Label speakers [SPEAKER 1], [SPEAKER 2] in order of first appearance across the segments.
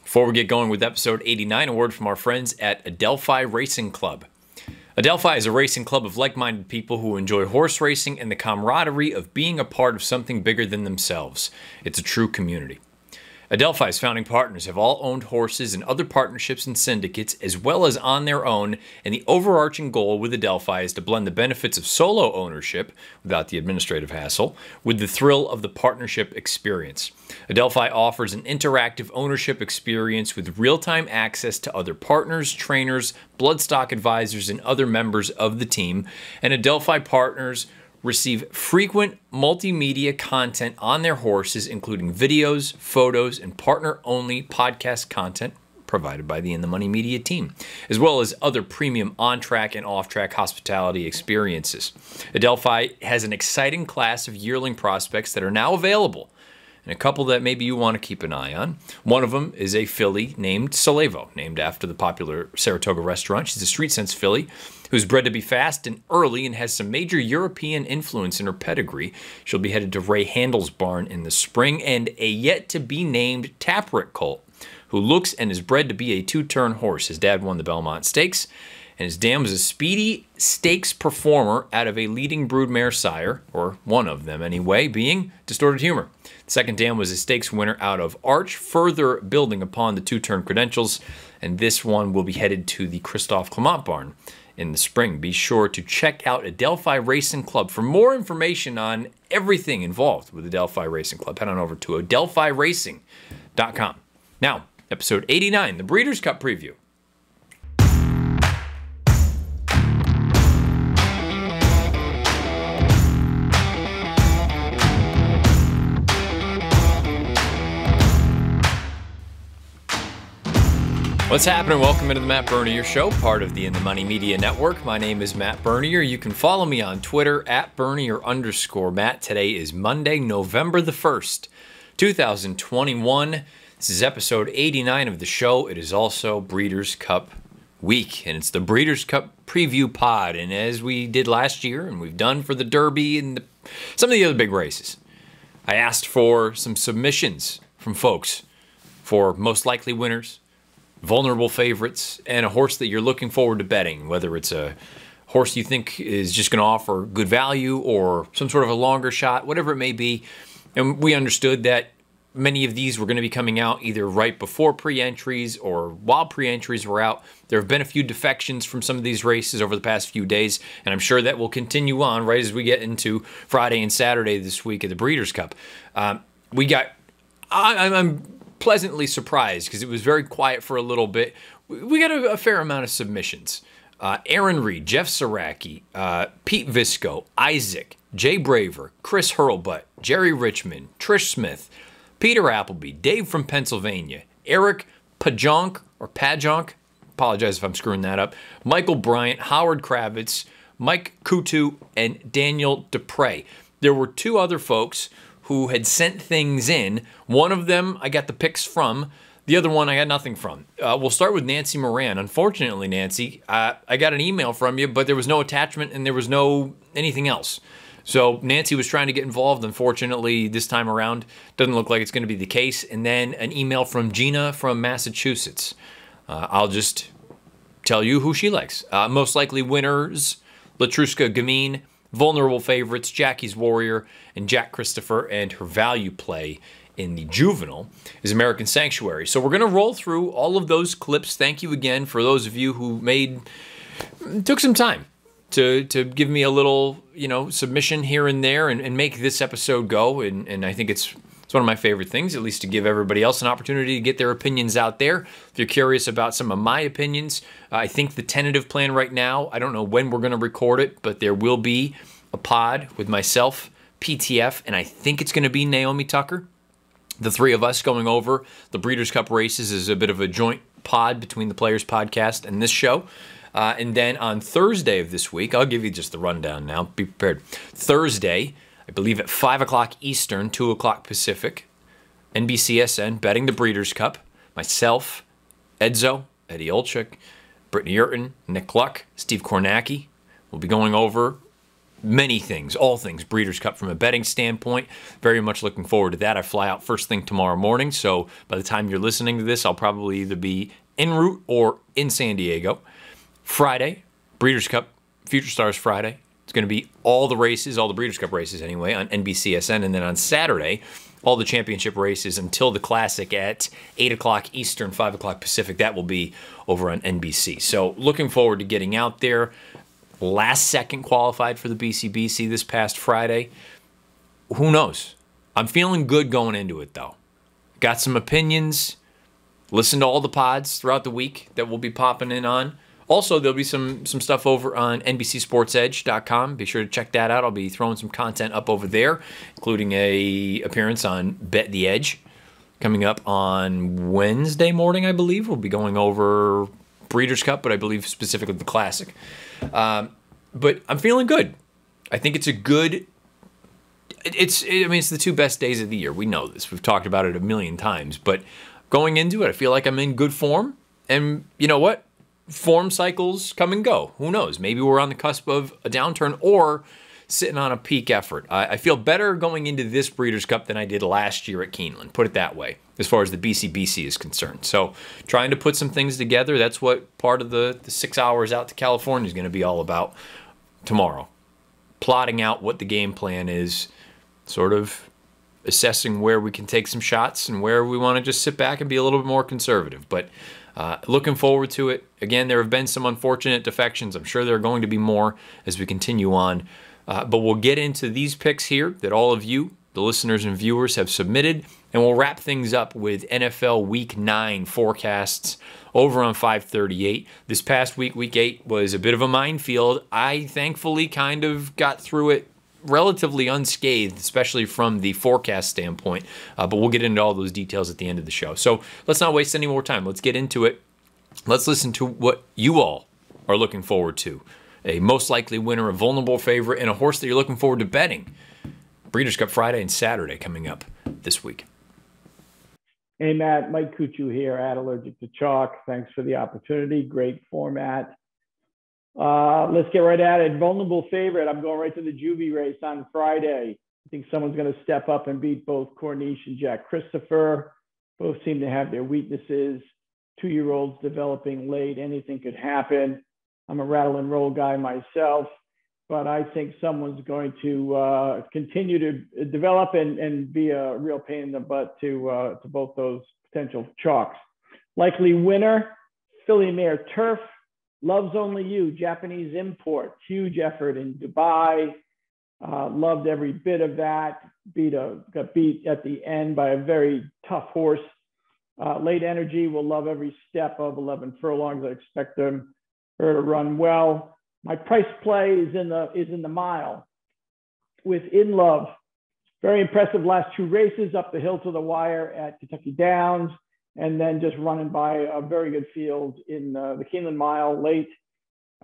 [SPEAKER 1] Before we get going with episode 89, a word from our friends at Adelphi Racing Club. Adelphi is a racing club of like-minded people who enjoy horse racing and the camaraderie of being a part of something bigger than themselves. It's a true community. Adelphi's founding partners have all owned horses in other partnerships and syndicates, as well as on their own, and the overarching goal with Adelphi is to blend the benefits of solo ownership, without the administrative hassle, with the thrill of the partnership experience. Adelphi offers an interactive ownership experience with real-time access to other partners, trainers, bloodstock advisors, and other members of the team, and Adelphi partners receive frequent multimedia content on their horses, including videos, photos, and partner-only podcast content provided by the In the Money Media team, as well as other premium on-track and off-track hospitality experiences. Adelphi has an exciting class of yearling prospects that are now available, and a couple that maybe you want to keep an eye on. One of them is a filly named Salevo, named after the popular Saratoga restaurant. She's a street sense filly who's bred to be fast and early and has some major European influence in her pedigree. She'll be headed to Ray Handel's barn in the spring, and a yet-to-be-named Taproot colt who looks and is bred to be a two-turn horse. His dad won the Belmont Stakes, and his dam was a speedy stakes performer out of a leading broodmare sire, or one of them anyway, being Distorted Humor. The second dam was a stakes winner out of Arch, further building upon the two-turn credentials, and this one will be headed to the Christophe Clement barn in the spring. Be sure to check out Adelphi Racing Club for more information on everything involved with Adelphi Racing Club. Head on over to adelphiracing.com. Now, episode 89, the Breeders' Cup preview. What's happening? Welcome into the Matt Bernier Show, part of the In the Money Media Network. My name is Matt Bernier. You can follow me on Twitter at Bernier_Matt. Today is Monday, November the 1st, 2021. This is episode 89 of the show. It is also Breeders' Cup week, and it's the Breeders' Cup preview pod. And as we did last year, and we've done for the Derby and some of the other big races, I asked for some submissions from folks for most likely winners, vulnerable favorites, and a horse that you're looking forward to betting, whether it's a horse you think is just going to offer good value or some sort of a longer shot, whatever it may be. And we understood that many of these were going to be coming out either right before pre-entries or while pre-entries were out. There have been a few defections from some of these races over the past few days, and I'm sure that will continue on right as we get into Friday and Saturday this week at the Breeders' Cup. I'm pleasantly surprised because it was very quiet for a little bit. We got a fair amount of submissions. Aaron Reed, Jeff Saracki, Pete Visco, Isaac, Jay Braver, Chris Hurlbutt, Jerry Richmond, Trish Smith, Peter Appleby, Dave from Pennsylvania, Eric Pajonk, apologize if I'm screwing that up, Michael Bryant, Howard Kravitz, Mike Kutu, and Daniel Dupre. There were two other folks who had sent things in. One of them I got the picks from. The other one I got nothing from. We'll start with Nancy Moran. Unfortunately, Nancy, I got an email from you, but there was no attachment and there was no anything else. So Nancy was trying to get involved. Unfortunately, this time around, doesn't look like it's going to be the case. And then an email from Gina from Massachusetts. I'll just tell you who she likes. Most likely winners, Latruska Gamine, vulnerable favorites, Jackie's Warrior, and Jack Christopher, and her value play in the juvenile is American Sanctuary. So we're going to roll through all of those clips. Thank you again for those of you who took some time to give me a little, submission here and there and make this episode go. And I think it's one of my favorite things, at least to give everybody else an opportunity to get their opinions out there. If you're curious about some of my opinions, I think the tentative plan right now, I don't know when we're going to record it, but there will be a pod with myself, PTF, and I think it's going to be Naomi Tucker. The three of us going over the Breeders' Cup races is a bit of a joint pod between the Players Podcast and this show. And then on Thursday of this week, I'll give you just the rundown now. Be prepared. Thursday, I believe at 5 o'clock Eastern, 2 o'clock Pacific, NBCSN, betting the Breeders' Cup. Myself, Edzo, Eddie Olczyk, Brittany Urton, Nick Luck, Steve Kornacki will be going over many things, all things Breeders' Cup from a betting standpoint. Very much looking forward to that. I fly out first thing tomorrow morning, so by the time you're listening to this, I'll probably either be en route or in San Diego. Friday, Breeders' Cup, Future Stars Friday. It's going to be all the races, all the Breeders' Cup races anyway, on NBCSN. And then on Saturday, all the championship races until the Classic at 8 o'clock Eastern, 5 o'clock Pacific. That will be over on NBC. So looking forward to getting out there. Last second qualified for the BCBC this past Friday. Who knows? I'm feeling good going into it, though. Got some opinions. Listen to all the pods throughout the week that we'll be popping in on. Also, there'll be some stuff over on NBCSportsEdge.com. Be sure to check that out. I'll be throwing some content up over there, including a appearance on Bet the Edge coming up on Wednesday morning, I believe. We'll be going over Breeders' Cup, but I believe specifically the Classic. But I'm feeling good. I think it's a good... it's the 2 best days of the year. We know this. We've talked about it a million times. But going into it, I feel like I'm in good form. And you know what? Form cycles come and go. Who knows? Maybe we're on the cusp of a downturn or sitting on a peak effort. I feel better going into this Breeders' Cup than I did last year at Keeneland, put it that way, as far as the BCBC is concerned. So trying to put some things together, that's what part of the 6 hours out to California is going to be all about tomorrow. Plotting out what the game plan is, sort of assessing where we can take some shots and where we want to just sit back and be a little bit more conservative. But looking forward to it. Again, there have been some unfortunate defections. I'm sure there are going to be more as we continue on. But we'll get into these picks here that all of you, the listeners and viewers, have submitted. And we'll wrap things up with NFL Week 9 forecasts over on 538. This past week, Week 8, was a bit of a minefield. I thankfully kind of got through it relatively unscathed, especially from the forecast standpoint. But we'll get into all those details at the end of the show. So let's not waste any more time. Let's get into it. Let's listen to what you all are looking forward to. A most likely winner, a vulnerable favorite, and a horse that you're looking forward to betting. Breeders' Cup Friday and Saturday coming up this week.
[SPEAKER 2] Hey, Matt. Mike Kuchu here at Allergic to Chalk. Thanks for the opportunity. Great format. Let's get right at it. Vulnerable favorite. I'm going right to the Juvie race on Friday. I think someone's going to step up and beat both Corniche and Jack Christopher. Both seem to have their weaknesses. 2-year-olds developing late. Anything could happen. I'm a rattle and roll guy myself, but I think someone's going to continue to develop and be a real pain in the butt to both those potential chalks. Likely winner, Philly Mare Turf. Loves Only You, Japanese import. Huge effort in Dubai. Loved every bit of that. Got beat at the end by a very tough horse. Late Energy will love every step of 11 furlongs. I expect her to run well. My price play is in the mile with In Love. Very impressive last 2 races, up the hill to the wire at Kentucky Downs, and then just running by a very good field in the Keeneland Mile late.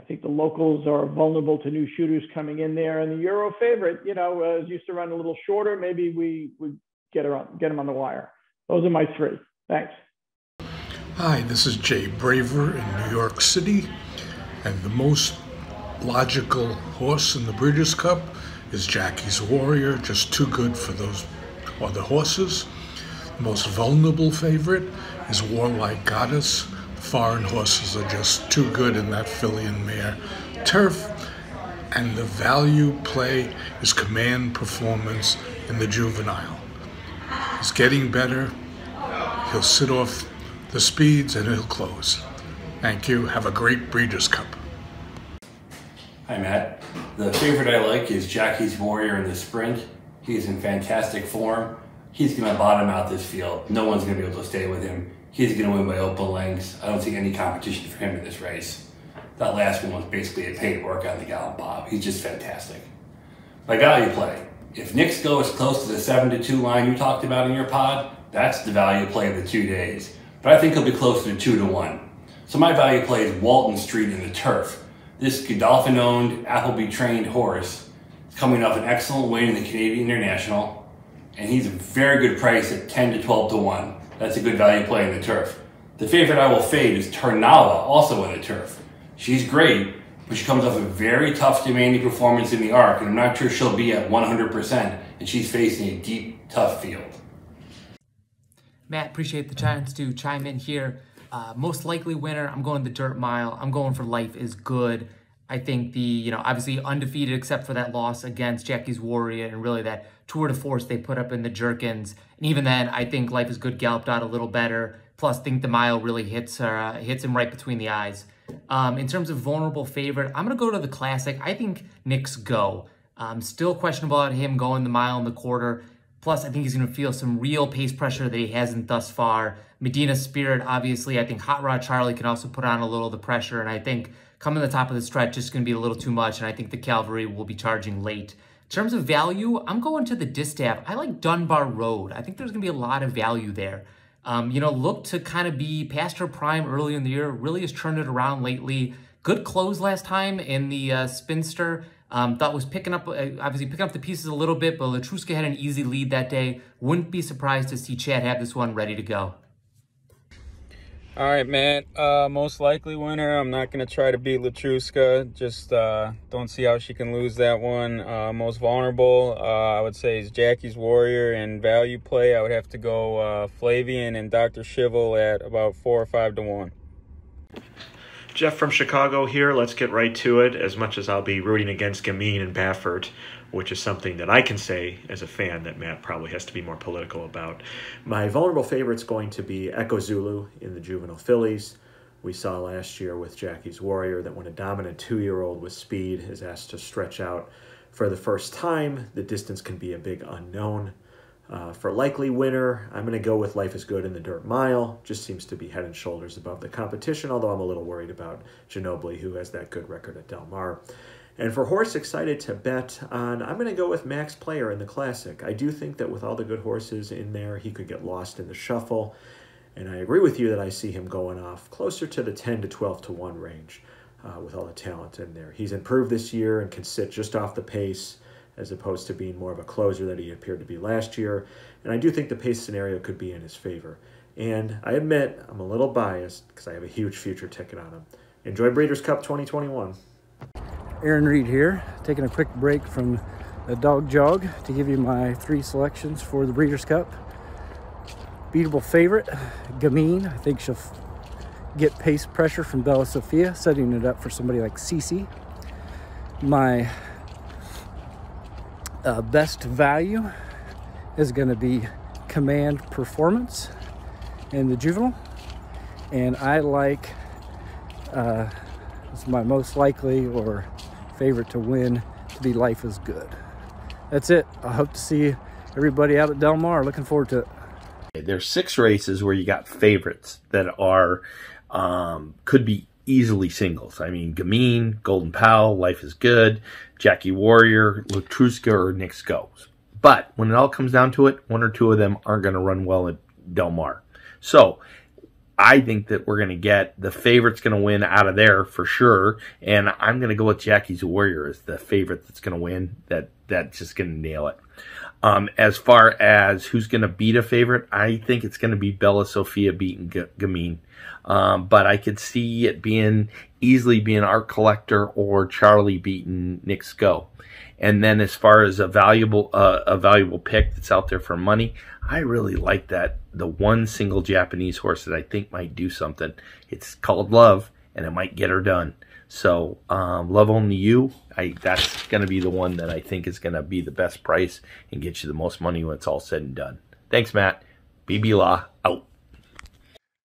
[SPEAKER 2] I think the locals are vulnerable to new shooters coming in there, and the Euro favorite, is used to run a little shorter. Maybe we would get him on the wire. Those are my 3. Thanks.
[SPEAKER 3] Hi, this is Jay Braver in New York City, and the most logical horse in the Breeders' Cup is Jackie's Warrior, just too good for those other horses. The most vulnerable favorite is Warlike Goddess. Foreign horses are just too good in that filly and mare turf. And the value play is Command Performance in the juvenile. He's getting better. He'll sit off the speeds and he'll close. Thank you. Have a great Breeders' Cup.
[SPEAKER 4] Hi, Matt. The favorite I like is Jackie's Warrior in the sprint. He's in fantastic form. He's going to bottom out this field. No one's going to be able to stay with him. He's going to win by open lengths. I don't see any competition for him in this race. That last one was basically a paid work on the Gallop Bob. He's just fantastic. My value play. If Knicks go as close to the 7-2 line you talked about in your pod, that's the value play of the 2 days. But I think he'll be closer to 2-1. So my value play is Walton Street in the turf. This Godolphin-owned, Appleby-trained horse is coming off an excellent win in the Canadian International, and he's a very good price at 10 to 12 to 1. That's a good value play in the turf. The favorite I will fade is Tarnawa, also in the turf. She's great, but she comes off a very tough, demanding performance in the Arc, and I'm not sure she'll be at 100%, and she's facing a deep, tough field.
[SPEAKER 5] Matt, appreciate the chance to chime in here. Most likely winner, I'm going the dirt mile. I'm going for Life is Good. I think obviously undefeated except for that loss against Jackie's Warrior and really that tour de force they put up in the Jerkins. And even then, I think Life is Good galloped out a little better. Plus, think the mile really hits him right between the eyes. In terms of vulnerable favorite, I'm going to go to the classic. I think Nick's Go. Still questionable about him going the mile and the quarter. Plus, I think he's going to feel some real pace pressure that he hasn't thus far. Medina Spirit, obviously. I think Hot Rod Charlie can also put on a little of the pressure. And I think coming to the top of the stretch is going to be a little too much. And I think the Cavalry will be charging late. In terms of value, I'm going to the Distaff. I like Dunbar Road. I think there's going to be a lot of value there. Looked to kind of be past her prime early in the year. Really has turned it around lately. Good close last time in the Spinster. Thought was picking up the pieces a little bit, but Latruska had an easy lead that day. Wouldn't be surprised to see Chad have this one ready to go.
[SPEAKER 6] All right, Matt. Most likely winner. I'm not going to try to beat Latruska. Just don't see how she can lose that one. Most vulnerable, I would say, is Jackie's Warrior. And value play, I would have to go Flavian and Dr. Shivel at about 4 or 5 to 1.
[SPEAKER 7] Jeff from Chicago here. Let's get right to it. As much as I'll be rooting against Gamine and Baffert, which is something that I can say as a fan that Matt probably has to be more political about. My vulnerable favorite's going to be Echo Zulu in the juvenile fillies. We saw last year with Jackie's Warrior that when a dominant 2-year-old with speed is asked to stretch out for the first time, the distance can be a big unknown. For likely winner, I'm going to go with Life is Good in the dirt mile. Just seems to be head and shoulders above the competition, although I'm a little worried about Ginobili, who has that good record at Del Mar. And for horse excited to bet on, I'm going to go with Max Player in the Classic. I do think that with all the good horses in there, he could get lost in the shuffle. And I agree with you that I see him going off closer to the 10 to 12 to 1 range with all the talent in there. He's improved this year and can sit just off the pace as opposed to being more of a closer that he appeared to be last year. And I do think the pace scenario could be in his favor. And I admit I'm a little biased because I have a huge future ticket on him. Enjoy Breeders' Cup 2021.
[SPEAKER 8] Aaron Reed here, taking a quick break from the dog jog to give you my 3 selections for the Breeders' Cup. Beatable favorite, Gamine. I think she'll get pace pressure from Bella Sophia, setting it up for somebody like Cece. My best value is going to be Command Performance in the juvenile. And I like, it's my most likely or favorite to win to be Life is Good. That's it. I hope to see everybody out at Del Mar. Looking forward to it.
[SPEAKER 9] There's 6 races where you got favorites that are could be easily singles. I mean, Gamine, Golden Powell, Life is Good, Jackie Warrior, Latruska, or Nick's Goes. But when it all comes down to it, 1 or 2 of them aren't going to run well at Del Mar. So I think that we're going to get the favorite's going to win out of there for sure. And I'm going to go with Jackie's Warrior as the favorite that's going to win. That's just going to nail it. As far as who's going to beat a favorite, I think it's going to be Bella Sophia beating Gamine. But I could see it easily being Art Collector or Charlie beating Nick's Go. And then as far as a valuable pick that's out there for money, I really like the one single Japanese horse that I think might do something. It's called Love, and it might get her done. So Love Only You, that's going to be the one that I think is going to be the best price and get you the most money when it's all said and done. Thanks, Matt. BB La, out.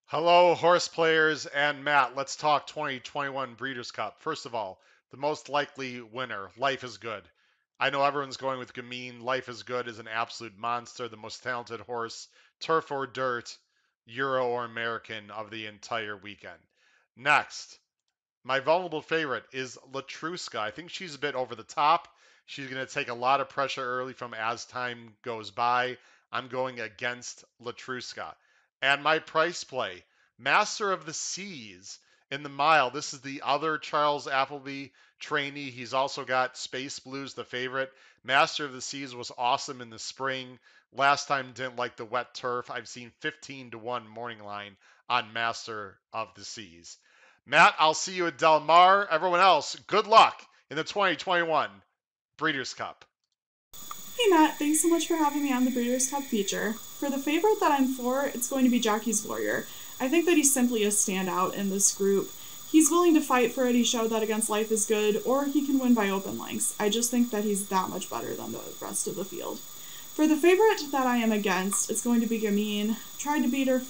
[SPEAKER 10] Hello, horse players and Matt. Let's talk 2021 Breeders' Cup. First of all, the most likely winner, Life is Good. I know everyone's going with Gamine. Life is Good is an absolute monster, the most talented horse, turf or dirt, Euro or American of the entire weekend. Next, my vulnerable favorite is Latruska. I think she's a bit over the top. She's going to take a lot of pressure early from as time goes by. I'm going against Latruska. And my price play, Master of the Seas in the mile. This is the other Charles Appleby trainee. He's also got Space Blues, the favorite. Master of the Seas was awesome in the spring. Last time didn't like the wet turf. I've seen 15 to 1 morning line on Master of the Seas. Matt, I'll see you at Del Mar. Everyone else, good luck in the 2021 Breeders' Cup.
[SPEAKER 11] Hey Matt, thanks so much for having me on the Breeders' Cup feature. For the favorite that I'm for, it's going to be Jackie's Warrior. I think that he's simply a standout in this group. He's willing to fight for it, he showed that against Life is Good, or he can win by open lengths. I just think that he's that much better than the rest of the field. For the favorite that I am against, it's going to be Gamine. Tried to beat her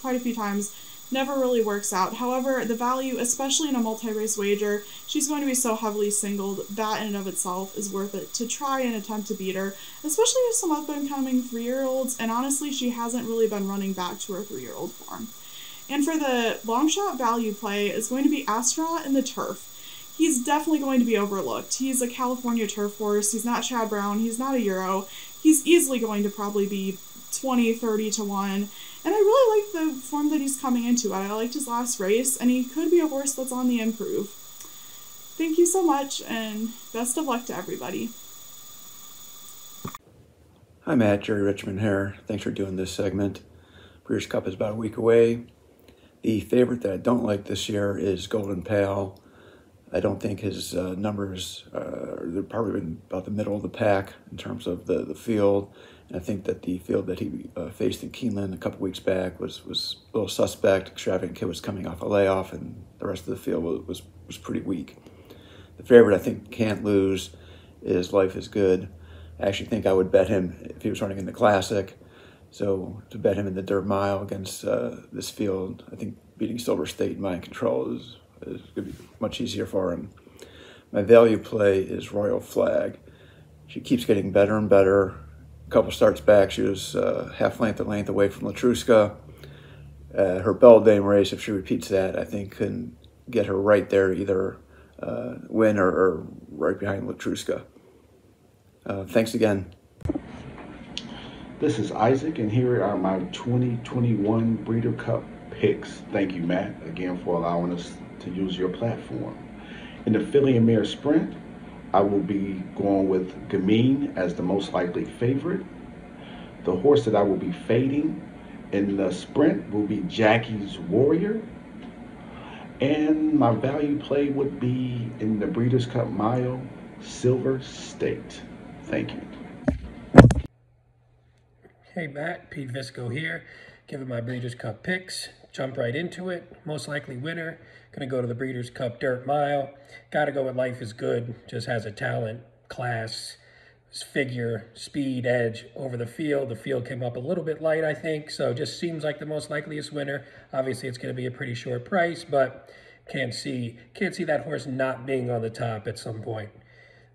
[SPEAKER 11] quite a few times, never really works out. However, the value, especially in a multi-race wager, she's going to be so heavily singled, that in and of itself is worth it to try and attempt to beat her, especially with some up-and-coming 3-year-olds, and honestly, she hasn't really been running back to her 3-year-old form. And for the long shot value play is going to be Astronaut in the turf. He's definitely going to be overlooked. He's a California turf horse. He's not Chad Brown. He's not a Euro. He's easily going to probably be 20, 30 to 1. And I really like the form that he's coming into. I liked his last race, and he could be a horse that's on the improve. Thank you so much, and best of luck to everybody.
[SPEAKER 12] Hi Matt, Jerry Richmond here. Thanks for doing this segment. Breeders' Cup is about a week away. The favorite that I don't like this year is Golden Powell. I don't think his numbers, they're probably in about the middle of the pack in terms of the field. And I think that the field that he faced in Keeneland a couple weeks back was a little suspect. Extravagant Kid was coming off a layoff, and the rest of the field was pretty weak. The favorite I think can't lose is Life is Good. I actually think I would bet him if he was running in the Classic. So to bet him in the dirt mile against this field, I think beating Silver State in Mind Control is going to be much easier for him. My value play is Royal Flag. She keeps getting better and better. A couple starts back, she was half length away from Latruska. Her Beldame race, if she repeats that, I think can get her right there, either win or right behind Latruska. Thanks again.
[SPEAKER 13] This is Isaac, and here are my 2021 Breeder Cup picks. Thank you, Matt, again for allowing us to use your platform. In the filly and mare sprint, I will be going with Gamine as the most likely favorite. The horse that I will be fading in the sprint will be Jackie's Warrior. And my value play would be in the Breeders' Cup Mile, Silver State. Thank you.
[SPEAKER 14] Hey Matt, Pete Visco here, giving my Breeders' Cup picks. Jump right into it. Most likely winner, gonna go to the Breeders' Cup Dirt Mile. Gotta go with Life is Good, just has a talent, class, figure, speed, edge over the field. The field came up a little bit light, I think, so just seems like the most likeliest winner. Obviously, it's gonna be a pretty short price, but can't see that horse not being on the top at some point.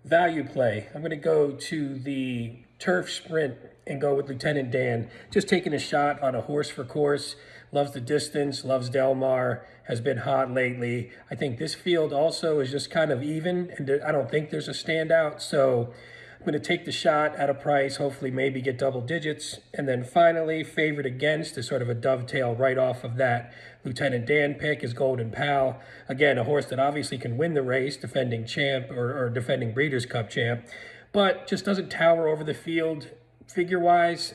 [SPEAKER 14] Value play, I'm gonna go to the turf sprint and go with Lieutenant Dan. Just taking a shot on a horse for course. Loves the distance, loves Del Mar, has been hot lately. I think this field also is just kind of even, and I don't think there's a standout. So I'm going to take the shot at a price, hopefully maybe get double digits. And then finally, favorite against is sort of a dovetail right off of that Lieutenant Dan pick is Golden Powell. Again, a horse that obviously can win the race, defending champ or defending Breeders' Cup champ, but just doesn't tower over the field figure-wise,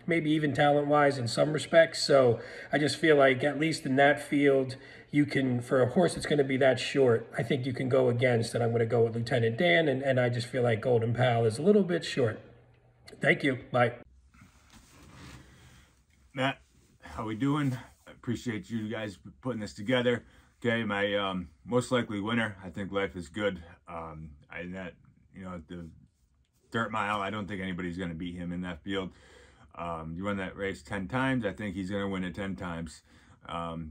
[SPEAKER 14] maybe even talent-wise in some respects. So I just feel like at least in that field, you can, for a horse that's going to be that short, I think you can go against, and I'm going to go with Lieutenant Dan, and I just feel like Golden Powell is a little bit short. Thank you. Bye.
[SPEAKER 15] Matt, how we doing? I appreciate you guys putting this together. Okay, my most likely winner, I think Life is Good. The Dirt Mile, I don't think anybody's going to beat him in that field. You run that race 10 times, I think he's going to win it 10 times.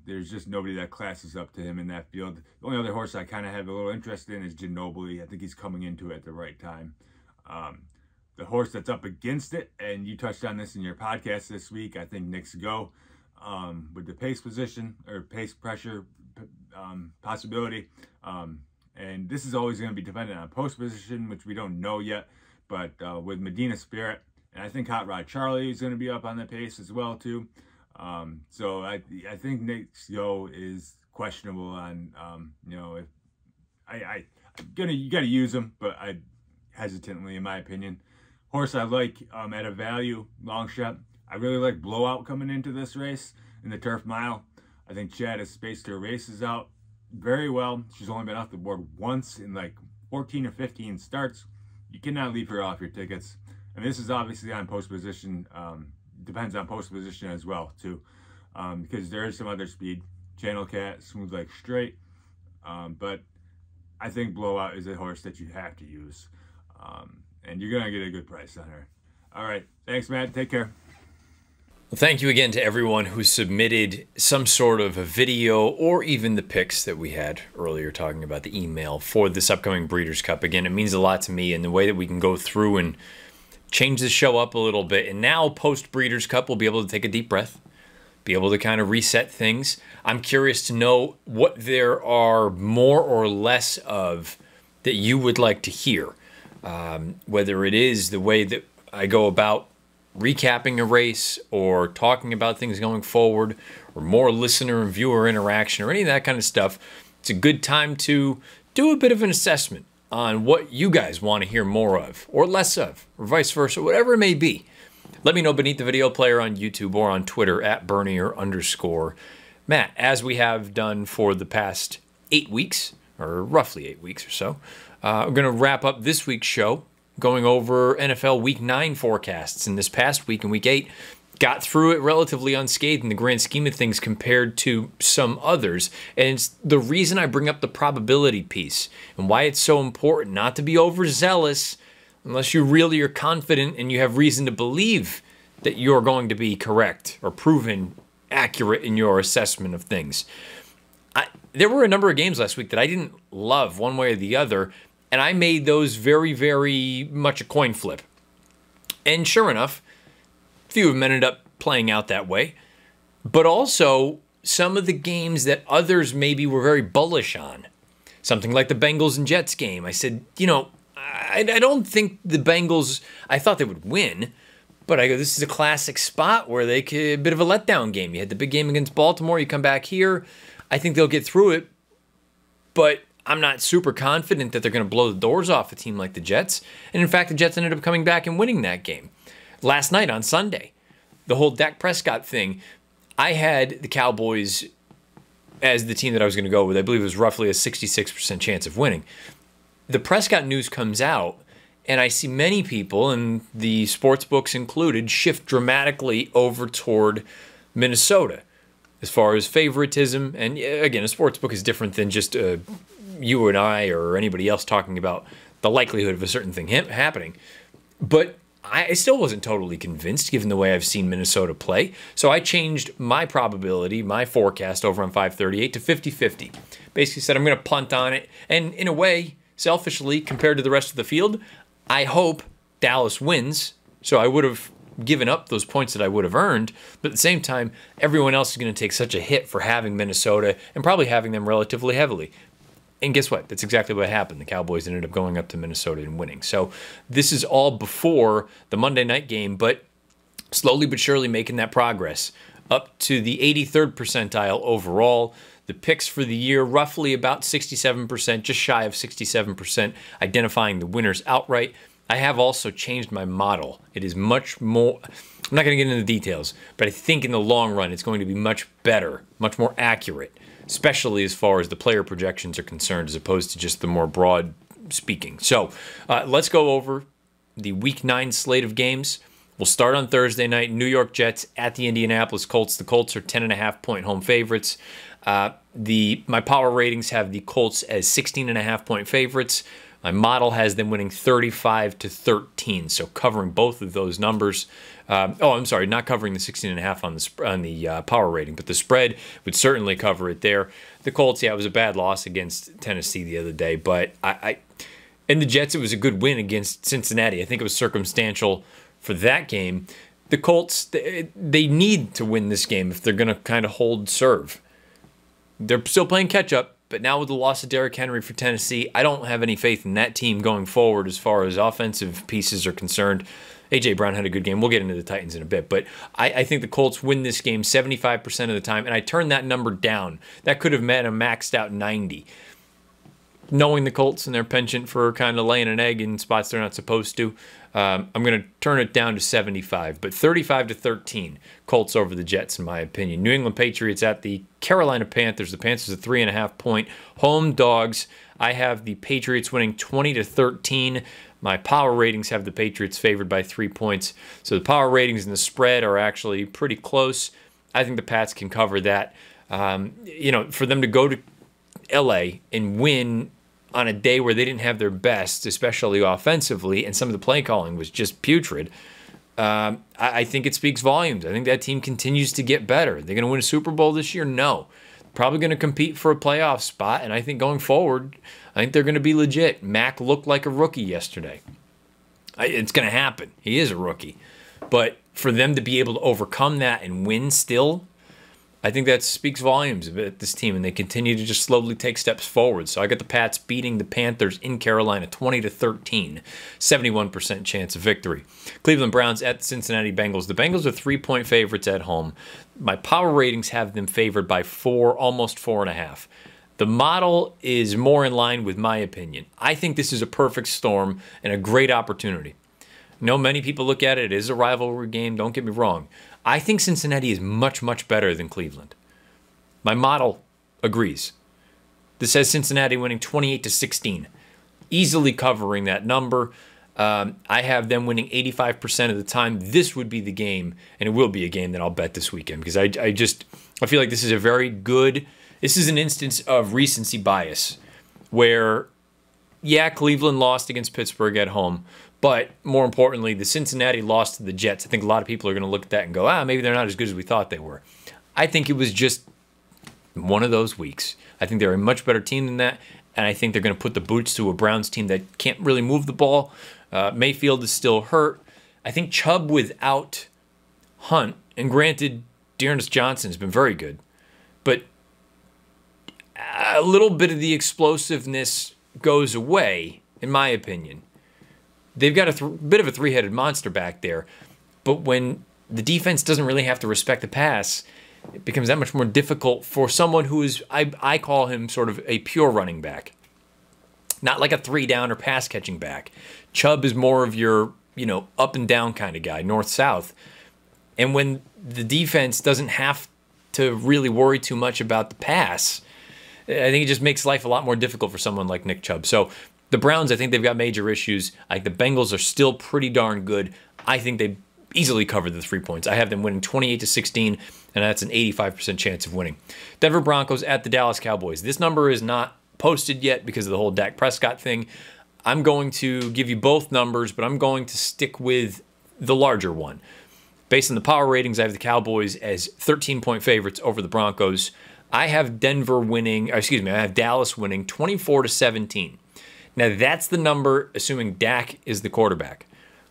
[SPEAKER 15] There's just nobody that classes up to him in that field. The only other horse I kind of have a little interest in is Ginobili. I think he's coming into it at the right time. The horse that's up against it, and you touched on this in your podcast this week, I think Nick's Go, with the pace position or pace pressure possibility. And this is always going to be dependent on post position, which we don't know yet. But with Medina Spirit, and I think Hot Rod Charlie is going to be up on the pace as well too. So I think Nick's Go is questionable on if you got to use him, but I hesitantly in my opinion. Horse I like at a value long shot. I really like Blowout coming into this race in the Turf Mile. I think Chad has spaced her races out very well. She's only been off the board once in like 14 or 15 starts. You cannot leave her off your tickets. And this is obviously on post position, depends on post position as well too, because there is some other speed. Channel Cat, Smooth Like Straight, but I think Blowout is a horse that you have to use, and you're gonna get a good price on her. All right, thanks, Matt. Take care.
[SPEAKER 1] Well, thank you again to everyone who submitted some sort of a video or even the picks that we had earlier talking about the email for this upcoming Breeders' Cup. Again, it means a lot to me, and the way that we can go through and change the show up a little bit. And now, post Breeders' Cup, we'll be able to take a deep breath, be able to kind of reset things. I'm curious to know what there are more or less of that you would like to hear, whether it is the way that I go about recapping a race or talking about things going forward or more listener and viewer interaction or any of that kind of stuff. It's a good time to do a bit of an assessment on what you guys want to hear more of or less of or vice versa, whatever it may be. Let me know beneath the video player on YouTube or on Twitter at Bernier_Matt, as we have done for the past 8 weeks, or roughly 8 weeks or so. I'm going to wrap up this week's show going over NFL Week 9 forecasts. And this past week, in Week 8, got through it relatively unscathed in the grand scheme of things compared to some others. And it's the reason I bring up the probability piece and why it's so important not to be overzealous unless you really are confident and you have reason to believe that you're going to be correct or proven accurate in your assessment of things. There were a number of games last week that I didn't love one way or the other, and I made those very, very much a coin flip. And sure enough, a few of them ended up playing out that way. But also, some of the games that others maybe were very bullish on, something like the Bengals and Jets game, I said, you know, I don't think the Bengals, I thought they would win, but I go, this is a classic spot where they could, a bit of a letdown game. You had the big game against Baltimore, you come back here, I think they'll get through it, but I'm not super confident that they're going to blow the doors off a team like the Jets. And in fact, the Jets ended up coming back and winning that game. Last night on Sunday, the whole Dak Prescott thing, I had the Cowboys as the team that I was going to go with. I believe it was roughly a 66% chance of winning. The Prescott news comes out, and I see many people, and the sports books included, shift dramatically over toward Minnesota as far as favoritism. And again, a sports book is different than just you and I or anybody else talking about the likelihood of a certain thing happening. But I still wasn't totally convinced given the way I've seen Minnesota play. So I changed my probability, my forecast over on 538 to 50-50. Basically said I'm going to punt on it. And in a way, selfishly, compared to the rest of the field, I hope Dallas wins. So I would have given up those points that I would have earned. But at the same time, everyone else is going to take such a hit for having Minnesota and probably having them relatively heavily. And guess what? That's exactly what happened. The Cowboys ended up going up to Minnesota and winning. So this is all before the Monday night game, but slowly but surely making that progress up to the 83rd percentile overall. The picks for the year, roughly about 67%, just shy of 67%, identifying the winners outright. I have also changed my model. It is much more, I'm not going to get into the details, but I think in the long run it's going to be much better, much more accurate, especially as far as the player projections are concerned, as opposed to just the more broad speaking. So let's go over the Week 9 slate of games. We'll start on Thursday night, New York Jets at the Indianapolis Colts. The Colts are 10.5-point home favorites. My power ratings have the Colts as 16.5-point favorites. My model has them winning 35-13, so covering both of those numbers. I'm sorry, not covering the 16.5 on the power rating, but the spread would certainly cover it there. The Colts, yeah, it was a bad loss against Tennessee the other day, but and the Jets, it was a good win against Cincinnati. I think it was circumstantial for that game. The Colts, they need to win this game if they're going to kind of hold serve. They're still playing catch-up, but now with the loss of Derrick Henry for Tennessee, I don't have any faith in that team going forward as far as offensive pieces are concerned. A.J. Brown had a good game. We'll get into the Titans in a bit, but I think the Colts win this game 75% of the time, and I turned that number down. That could have been a maxed out 90. knowing the Colts and their penchant for kind of laying an egg in spots they're not supposed to, I'm going to turn it down to 75, but 35-13, Colts over the Jets, in my opinion. New England Patriots at the Carolina Panthers. The Panthers are 3.5-point home dogs. I have the Patriots winning 20-13. My power ratings have the Patriots favored by 3 points. So the power ratings and the spread are actually pretty close. I think the Pats can cover that. For them to go to LA and win on a day where they didn't have their best, especially offensively, and some of the play calling was just putrid, I think it speaks volumes. I think that team continues to get better. They're going to win a Super Bowl this year? No. Probably going to compete for a playoff spot, and I think going forward, I think they're going to be legit. Mac looked like a rookie yesterday. It's going to happen. He is a rookie. But for them to be able to overcome that and win still, I think that speaks volumes about this team, and they continue to just slowly take steps forward. So I got the Pats beating the Panthers in Carolina 20-13, 71% chance of victory. Cleveland Browns at the Cincinnati Bengals. The Bengals are 3-point favorites at home. My power ratings have them favored by 4, almost 4.5. The model is more in line with my opinion. I think this is a perfect storm and a great opportunity. I know many people look at it as a rivalry game. Don't get me wrong. I think Cincinnati is much, much better than Cleveland. My model agrees. This says Cincinnati winning 28-16, easily covering that number. I have them winning 85% of the time. This would be the game, and it will be a game that I'll bet this weekend because I feel like this is a very good. This is an instance of recency bias where, yeah, Cleveland lost against Pittsburgh at home. But more importantly, the Cincinnati loss to the Jets. I think a lot of people are going to look at that and go, maybe they're not as good as we thought they were. I think it was just one of those weeks. I think they're a much better team than that, and I think they're going to put the boots to a Browns team that can't really move the ball. Mayfield is still hurt. I think Chubb without Hunt, and granted, Dearness Johnson has been very good, but a little bit of the explosiveness goes away, in my opinion. They've got a bit of a three-headed monster back there, but when the defense doesn't really have to respect the pass, it becomes that much more difficult for someone who is, I call him sort of a pure running back. Not like a three-down or pass-catching back. Chubb is more of your, up and down kind of guy, north-south. And when the defense doesn't have to really worry too much about the pass, I think it just makes life a lot more difficult for someone like Nick Chubb. So the Browns, I think they've got major issues. I think the Bengals are still pretty darn good. I think they easily covered the 3 points. I have them winning 28-16, and that's an 85% chance of winning. Denver Broncos at the Dallas Cowboys. This number is not posted yet because of the whole Dak Prescott thing. I'm going to give you both numbers, but I'm going to stick with the larger one. Based on the power ratings, I have the Cowboys as 13-point favorites over the Broncos. I have Dallas winning 24-17. Now, that's the number, assuming Dak is the quarterback.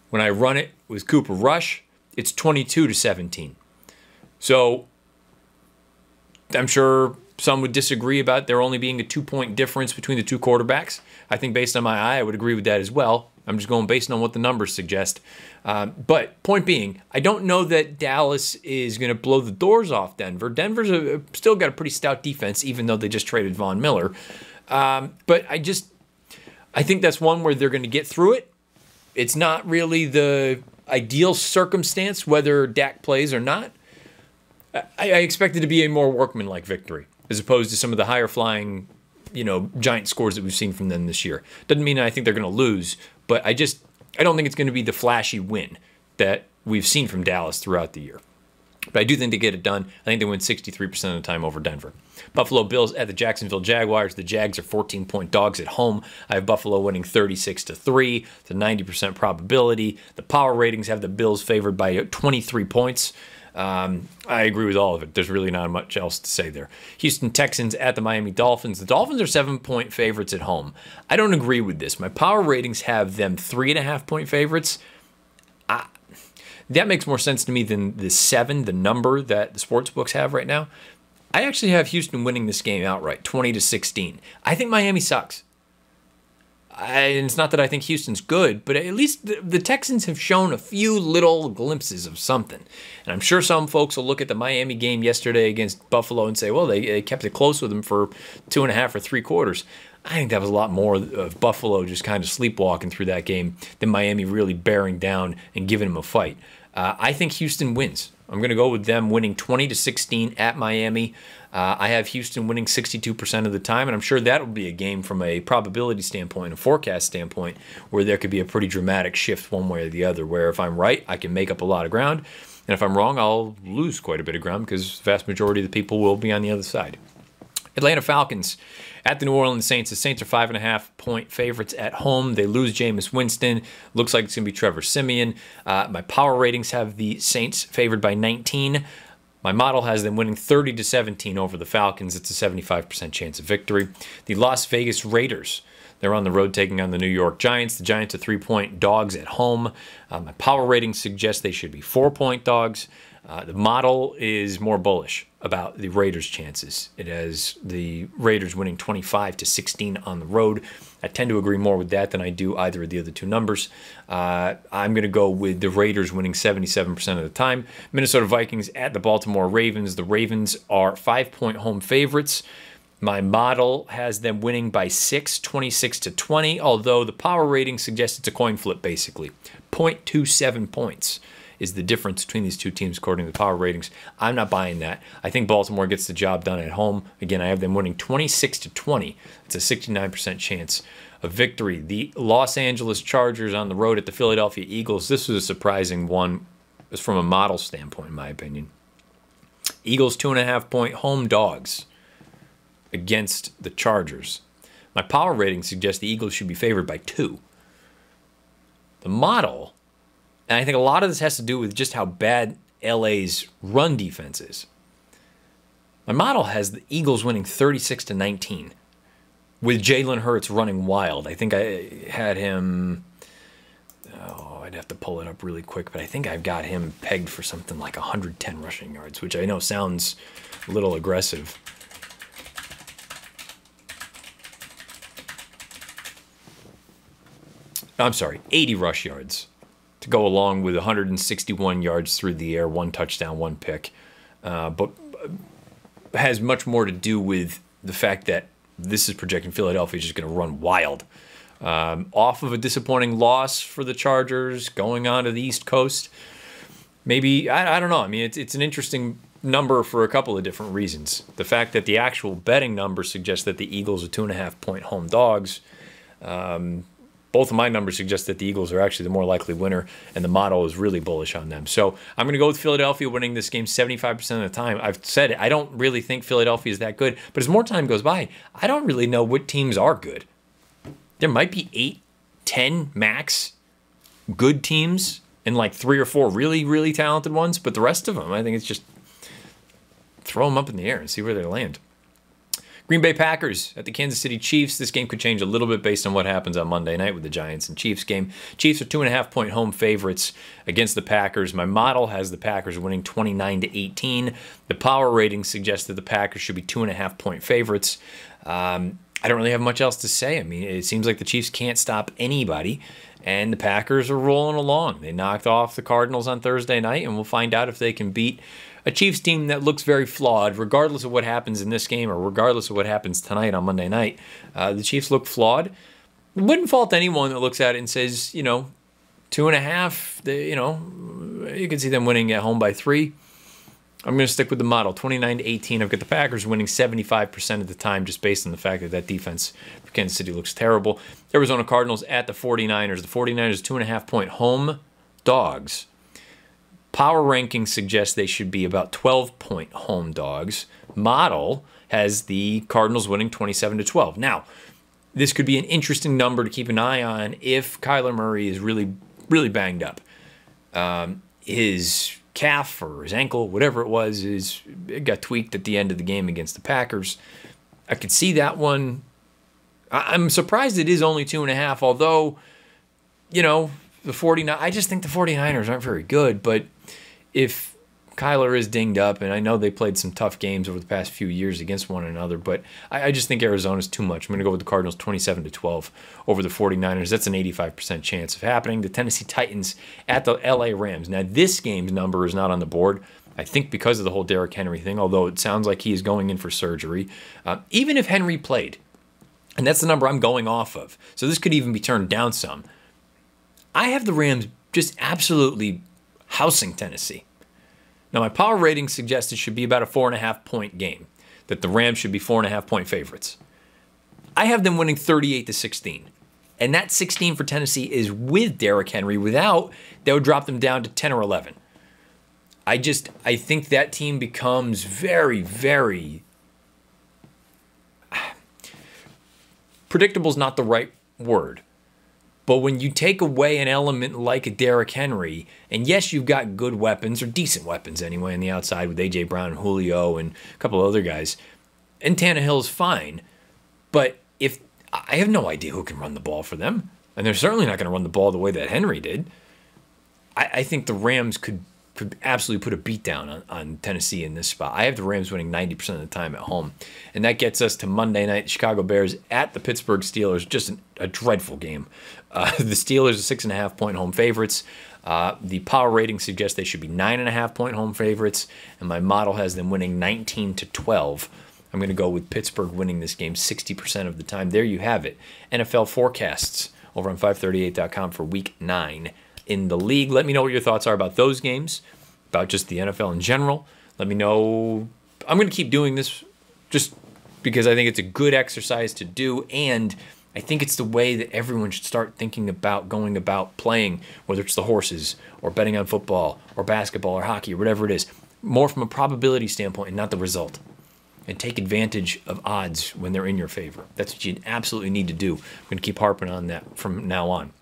[SPEAKER 1] When I run it with Cooper Rush, it's 22-17. So, I'm sure some would disagree about there only being a 2-point difference between the two quarterbacks. I think based on my eye, I would agree with that as well. I'm just going based on what the numbers suggest. But point being, I don't know that Dallas is going to blow the doors off Denver. Denver's still got a pretty stout defense, even though they just traded Von Miller. But I think that's one where they're going to get through it. It's not really the ideal circumstance, whether Dak plays or not. I expect it to be a more workmanlike victory, as opposed to some of the higher flying, giant scores that we've seen from them this year. Doesn't mean I think they're going to lose, but I don't think it's going to be the flashy win that we've seen from Dallas throughout the year. But I do think they get it done. I think they win 63% of the time over Denver. Buffalo Bills at the Jacksonville Jaguars. The Jags are 14-point dogs at home. I have Buffalo winning 36-3. It's a 90% probability. The power ratings have the Bills favored by 23 points. I agree with all of it. There's really not much else to say there. Houston Texans at the Miami Dolphins. The Dolphins are 7-point favorites at home. I don't agree with this. My power ratings have them 3.5-point favorites. That makes more sense to me than the 7, the number that the sports books have right now. I actually have Houston winning this game outright, 20-16. I think Miami sucks. And it's not that I think Houston's good, but at least the Texans have shown a few little glimpses of something. And I'm sure some folks will look at the Miami game yesterday against Buffalo and say, well, they kept it close with them for 2.5 or 3 quarters. I think that was a lot more of Buffalo just kind of sleepwalking through that game than Miami really bearing down and giving them a fight. I think Houston wins. I'm going to go with them winning 20-16 at Miami. I have Houston winning 62% of the time, and I'm sure that will be a game from a probability standpoint, a forecast standpoint, where there could be a pretty dramatic shift one way or the other, where if I'm right, I can make up a lot of ground, and if I'm wrong, I'll lose quite a bit of ground because the vast majority of the people will be on the other side. Atlanta Falcons at the New Orleans Saints. The Saints are 5.5-point favorites at home. They lose Jameis Winston. Looks like it's going to be Trevor Siemian. My power ratings have the Saints favored by 19. My model has them winning 30-17 over the Falcons. It's a 75% chance of victory. The Las Vegas Raiders. They're on the road taking on the New York Giants. The Giants are 3-point dogs at home. My power ratings suggest they should be 4-point dogs. The model is more bullish about the Raiders' chances. It has the Raiders winning 25-16 on the road. I tend to agree more with that than I do either of the other two numbers. I'm going to go with the Raiders winning 77% of the time. Minnesota Vikings at the Baltimore Ravens. The Ravens are 5-point home favorites. My model has them winning by 6, 26-20, although the power rating suggests it's a coin flip, basically. 0.27 points is the difference between these two teams according to the power ratings. I'm not buying that. I think Baltimore gets the job done at home. Again, I have them winning 26-20. It's a 69% chance of victory. The Los Angeles Chargers on the road at the Philadelphia Eagles. This was a surprising one from a model standpoint, in my opinion. Eagles 2.5-point home dogs against the Chargers. My power rating suggests the Eagles should be favored by 2. The model, and I think a lot of this has to do with just how bad LA's run defense is. My model has the Eagles winning 36-19 with Jalen Hurts running wild. I think I had him, I'd have to pull it up really quick, but I think I've got him pegged for something like 110 rushing yards, which I know sounds a little aggressive. I'm sorry, 80 rush yards to go along with 161 yards through the air, 1 touchdown, 1 pick. But has much more to do with the fact that this is projecting Philadelphia is just going to run wild. Off of a disappointing loss for the Chargers, going on to the East Coast. Maybe, I don't know. I mean, it's an interesting number for a couple of different reasons. The fact that the actual betting number suggests that the Eagles are 2.5-point home dogs. Both of my numbers suggest that the Eagles are actually the more likely winner, and the model is really bullish on them. So I'm going to go with Philadelphia winning this game 75% of the time. I've said it. I don't really think Philadelphia is that good, but as more time goes by, I don't really know what teams are good. There might be 8, 10 max good teams and like 3 or 4 really, really talented ones, but the rest of them, I think it's just throw them up in the air and see where they land. Green Bay Packers at the Kansas City Chiefs. This game could change a little bit based on what happens on Monday night with the Giants and Chiefs game. Chiefs are 2.5-point home favorites against the Packers. My model has the Packers winning 29-18. The power rating suggests that the Packers should be 2.5-point favorites. I don't really have much else to say. I mean, it seems like the Chiefs can't stop anybody, and the Packers are rolling along. They knocked off the Cardinals on Thursday night, and we'll find out if they can beat a Chiefs team that looks very flawed, regardless of what happens in this game or regardless of what happens tonight on Monday night. The Chiefs look flawed. I wouldn't fault anyone that looks at it and says, 2.5, you can see them winning at home by 3. I'm going to stick with the model, 29-18. I've got the Packers winning 75% of the time just based on the fact that that defense for Kansas City looks terrible. Arizona Cardinals at the 49ers. The 49ers 2.5-point home dogs. Power ranking suggests they should be about 12-point home dogs. Model has the Cardinals winning 27-12. Now, this could be an interesting number to keep an eye on if Kyler Murray is really, really banged up. His calf or his ankle, whatever it was, it got tweaked at the end of the game against the Packers. I could see that one. I'm surprised it is only 2.5, although, the 49ers, I just think the 49ers aren't very good, but if Kyler is dinged up, and I know they played some tough games over the past few years against one another, but I just think Arizona's too much. I'm going to go with the Cardinals 27-12 over the 49ers. That's an 85% chance of happening. The Tennessee Titans at the LA Rams. Now, this game's number is not on the board, I think because of the whole Derrick Henry thing, although it sounds like he is going in for surgery. Even if Henry played, And that's the number I'm going off of. So this could even be turned down some. I have the Rams just absolutely housing Tennessee. Now, my power rating suggests it should be about a 4.5-point game, that the Rams should be 4.5-point favorites. I have them winning 38-16. And that 16 for Tennessee is with Derrick Henry. Without, that would drop them down to 10 or 11. I think that team becomes very, very... Predictable is not the right word. But when you take away an element like a Derrick Henry, and yes, you've got good weapons, or decent weapons anyway, on the outside with A.J. Brown and Julio and a couple of other guys, and Tannehill is fine, but if I have no idea who can run the ball for them, and they're certainly not going to run the ball the way that Henry did, I think the Rams could absolutely put a beat down on Tennessee in this spot. I have the Rams winning 90% of the time at home. And that gets us to Monday night, Chicago Bears at the Pittsburgh Steelers. Just a dreadful game. The Steelers are 6.5-point home favorites. The power rating suggests they should be 9.5-point home favorites. And my model has them winning 19-12. I'm going to go with Pittsburgh winning this game 60% of the time. There you have it. NFL forecasts over on 538.com for Week 9. In the league. Let me know what your thoughts are about those games, about just the NFL in general. Let me know. I'm going to keep doing this just because I think it's a good exercise to do, and I think it's the way that everyone should start thinking about going about playing, whether it's the horses or betting on football or basketball or hockey or whatever it is, more from a probability standpoint and not the result. And take advantage of odds when they're in your favor. That's what you absolutely need to do. I'm going to keep harping on that from now on.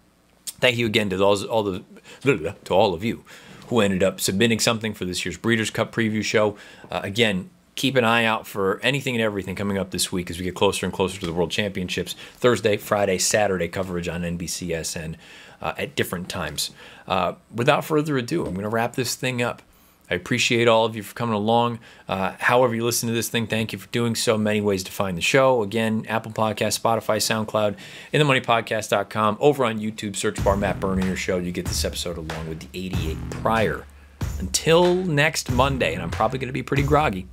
[SPEAKER 1] Thank you again to all of you who ended up submitting something for this year's Breeders' Cup preview show. Again, keep an eye out for anything and everything coming up this week as we get closer and closer to the World Championships. Thursday, Friday, Saturday coverage on NBCSN at different times. Without further ado, I'm going to wrap this thing up. I appreciate all of you for coming along. However you listen to this thing, thank you for doing so. Many ways to find the show. Again, Apple Podcasts, Spotify, SoundCloud, InTheMoneyPodcast.com. Over on YouTube, search bar Matt Bernier Show. You get this episode along with the 88 prior. Until next Monday, and I'm probably going to be pretty groggy.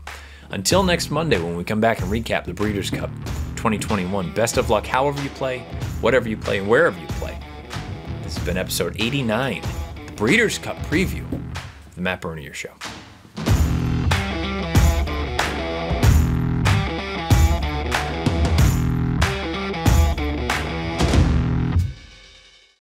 [SPEAKER 1] Until next Monday when we come back and recap the Breeders' Cup 2021. Best of luck however you play, whatever you play, and wherever you play. This has been episode 89, the Breeders' Cup preview. The Matt Bernier Show.